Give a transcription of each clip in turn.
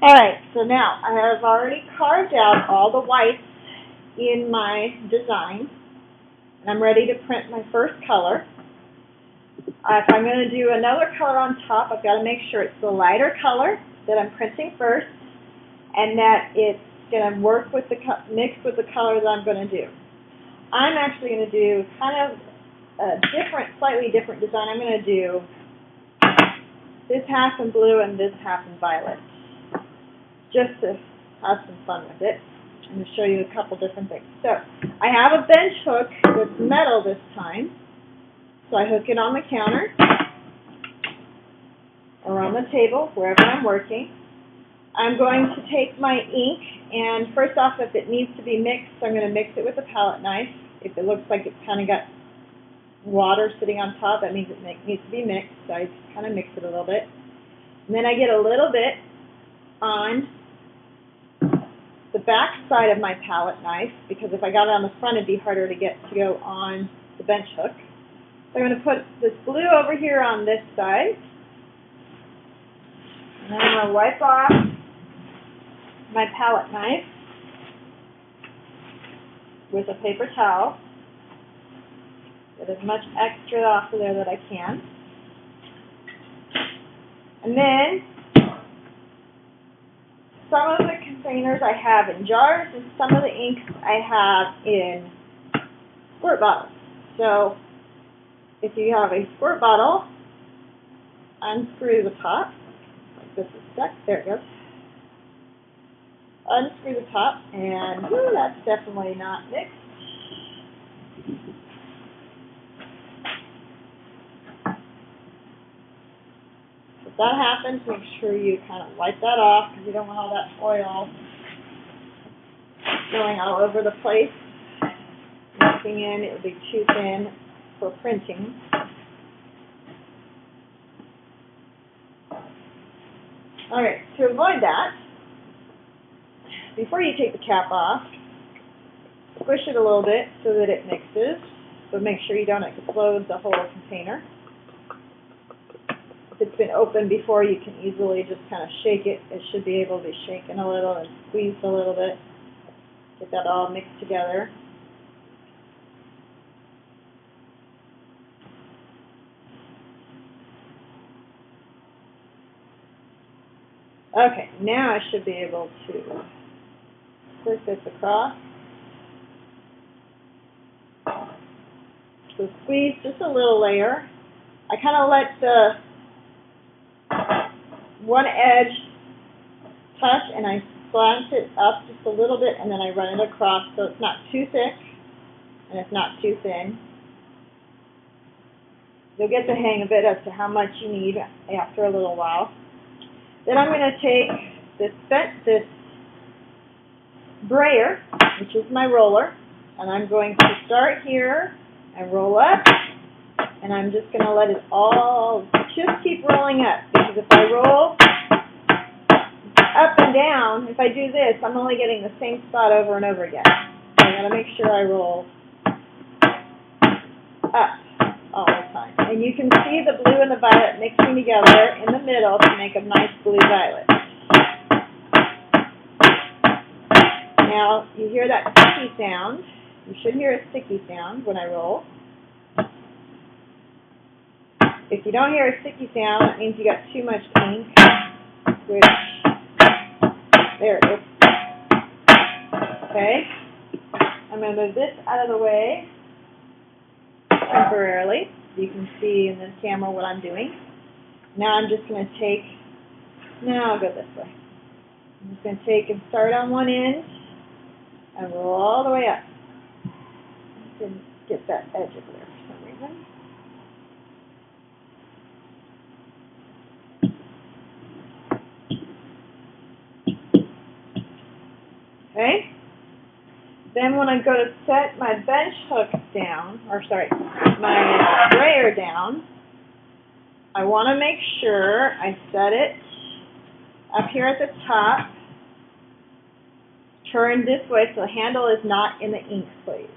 Alright, so now I have already carved out all the whites in my design, and I'm ready to print my first color. If I'm going to do another color on top, I've got to make sure it's the lighter color that I'm printing first, and that it's going to work with the mix with the color that I'm going to do. I'm actually going to do kind of a different, slightly different design. I'm going to do this half in blue and this half in violet, just to have some fun with it. I'm going to show you a couple different things. So I have a bench hook that's metal this time. So I hook it on the counter or on the table, wherever I'm working. I'm going to take my ink, and first off, if it needs to be mixed, I'm going to mix it with a palette knife. If it looks like it's kind of got water sitting on top, that means it needs to be mixed. So I just kind of mix it a little bit. And then I get a little bit on the back side of my palette knife, because if I got it on the front, it'd be harder to get to go on the bench hook. So I'm going to put this blue over here on this side, and then I'm going to wipe off my palette knife with a paper towel. Get as much extra off of there that I can. And then some of the containers I have in jars, and some of the inks I have in squirt bottles. So if you have a squirt bottle, unscrew the top, like this is stuck, there it goes. Unscrew the top, and whoo, that's definitely not mixed. If that happens, make sure you kind of wipe that off, because you don't want all that oil going all over the place. Mixing in, it would be too thin for printing. Alright, to avoid that, before you take the cap off, squish it a little bit so that it mixes, but make sure you don't explode the whole container. If it's been opened before, you can easily just kind of shake it. It should be able to be shaken a little and squeezed a little bit. Get that all mixed together. Okay, now I should be able to put this across. So squeeze just a little layer. I kind of let the one edge touch, and I slant it up just a little bit, and then I run it across so it's not too thick and it's not too thin. You'll get the hang of it as to how much you need after a little while. Then I'm going to take this brayer, which is my roller, and I'm going to start here and roll up, and I'm just going to let it all just keep rolling up, because if I roll up and down, if I do this, I'm only getting the same spot over and over again. So I got to make sure I roll up all the time. And you can see the blue and the violet mixing together in the middle to make a nice blue-violet. Now, you hear that sticky sound. You should hear a sticky sound when I roll. If you don't hear a sticky sound, that means you got too much ink, which, there it is. Okay, I'm going to move this out of the way temporarily. You can see in the camera what I'm doing. Now I'm just going to take, now I'll go this way. I'm just going to take and start on one end and roll all the way up. I didn't get that edge over there for some reason. Okay. Then when I go to set my bench hook down, or sorry, my brayer down, I want to make sure I set it up here at the top, turn this way so the handle is not in the ink sleeve.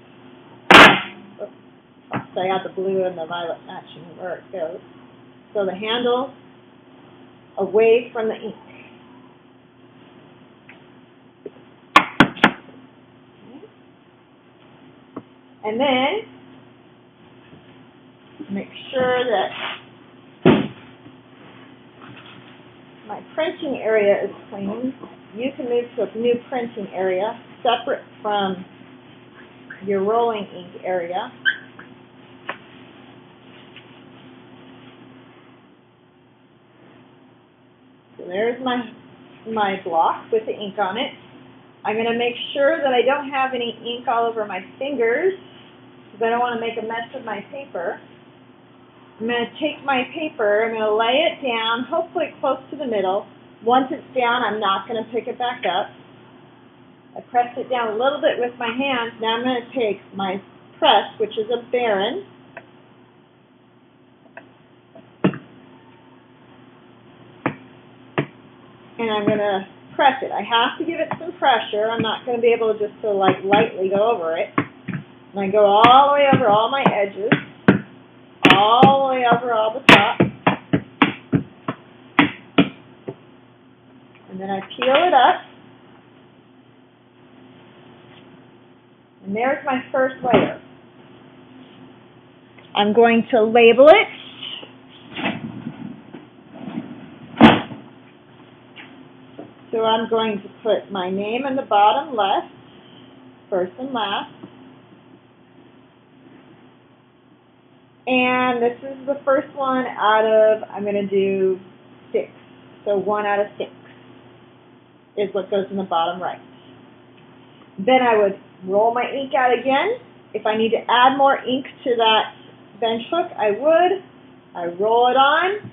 So I got the blue and the violet matching where it goes. So the handle away from the ink. And then make sure that my printing area is clean. You can move to a new printing area separate from your rolling ink area. So there's my block with the ink on it. I'm going to make sure that I don't have any ink all over my fingers because I don't want to make a mess of my paper. I'm going to take my paper, I'm going to lay it down, hopefully close to the middle. Once it's down, I'm not going to pick it back up. I pressed it down a little bit with my hands. Now I'm going to take my press, which is a Baron, and I'm going to press it. I have to give it some pressure. I'm not going to be able just to like lightly go over it. And I go all the way over all my edges, all the way over all the top. And then I peel it up. And there's my first layer. I'm going to label it. So I'm going to put my name in the bottom left, first and last. And this is the first one out of, I'm going to do 6. So 1 out of 6 is what goes in the bottom right. Then I would roll my ink out again. If I need to add more ink to that bench hook, I would. I roll it on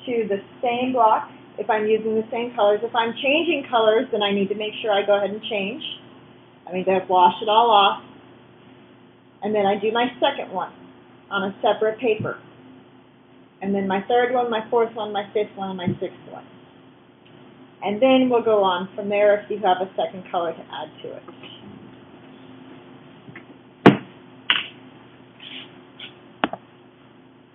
to the same block if I'm using the same colors. If I'm changing colors, then I need to make sure I go ahead and change. I mean, to wash it all off. And then I do my second one on a separate paper. And then my third one, my fourth one, my fifth one, and my sixth one. And then we'll go on from there if you have a second color to add to it.